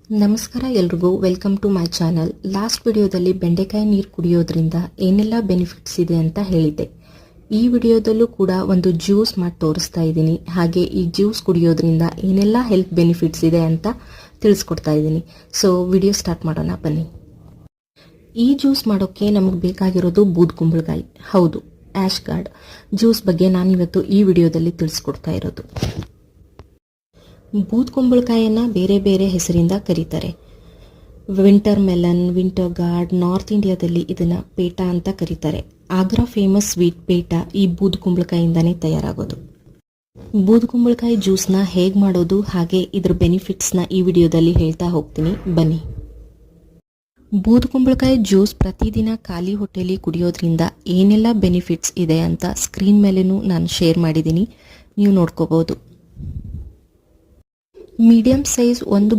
ನಮಸ್ಕಾರ ಎಲ್ರಿಗೂ, welcome to my channel. Last ವಿಡಿಯೋದಲ್ಲಿ ಬೆಂಡೆಕಾಯಿ ನೀರು ಕುಡಿಯೋದ್ರಿಂದ ಏನೆಲ್ಲ ಬೆನಿಫಿಟ್ಸ್ ಇದೆ ಅಂತ ಹೇಳಿದ್ದೆ. ಈ ವಿಡಿಯೋದಲ್ಲೂ ಕೂಡ ಒಂದು ಜ್ಯೂಸ್ ಮಾಡಿ ತೋರಿಸ್ತಾ ಇದ್ದೀನಿ. ಹಾಗೆ ಈ ಜ್ಯೂಸ್ ಕುಡಿಯೋದ್ರಿಂದ ಏನೆಲ್ಲ ಹೆಲ್ತ್ ಬೆನಿಫಿಟ್ಸ್ ಇದೆ ಅಂತ ತಿಳಿಸ್ಕೊಡ್ತಾ ಇದ್ದೀನಿ. ಸೊ ವಿಡಿಯೋ ಸ್ಟಾರ್ಟ್ ಮಾಡೋಣ ಬನ್ನಿ. ಈ ಜ್ಯೂಸ್ ಮಾಡೋಕ್ಕೆ ನಮಗೆ ಬೇಕಾಗಿರೋದು ಬೂದ್ಕುಂಬಳಕಾಯಿ. ಹೌದು, ಆಶ್ ಗಾರ್ಡ್ ಜ್ಯೂಸ್ ಬಗ್ಗೆ ನಾನಿವತ್ತು ಈ ವಿಡಿಯೋದಲ್ಲಿ ತಿಳಿಸ್ಕೊಡ್ತಾ ಇರೋದು. ಬೂದ್ಕುಂಬಳಕಾಯಿಯನ್ನು ಬೇರೆ ಬೇರೆ ಹೆಸರಿಂದ ಕರೀತಾರೆ. Winter melon, winter gourd, north ಇಂಡಿಯಾದಲ್ಲಿ ಇದನ್ನು ಪೇಟ ಅಂತ ಕರೀತಾರೆ. ಆಗ್ರಾ ಫೇಮಸ್ ಸ್ವೀಟ್ ಪೇಟ ಈ ಬೂದ್ಕುಂಬಳಕಾಯಿಂದನೇ ತಯಾರಾಗೋದು. ಬೂದ್ಕುಂಬಳಕಾಯಿ ಜ್ಯೂಸ್ನ ಹೇಗೆ ಮಾಡೋದು ಹಾಗೆ ಇದ್ರ ಬೆನಿಫಿಟ್ಸ್ನ ಈ ವಿಡಿಯೋದಲ್ಲಿ ಹೇಳ್ತಾ ಹೋಗ್ತೀನಿ, ಬನ್ನಿ. ಬೂದ್ಕುಂಬಳಕಾಯಿ ಜ್ಯೂಸ್ ಪ್ರತಿದಿನ ಖಾಲಿ ಹೊಟ್ಟೆಲಿ ಕುಡಿಯೋದ್ರಿಂದ ಏನೆಲ್ಲ ಬೆನಿಫಿಟ್ಸ್ ಇದೆ ಅಂತ ಸ್ಕ್ರೀನ್ ಮೇಲೇನೂ ನಾನು ಶೇರ್ ಮಾಡಿದ್ದೀನಿ, ನೀವು ನೋಡ್ಕೋಬಹುದು. ಮೀಡಿಯಂ ಸೈಜ್ ಒಂದು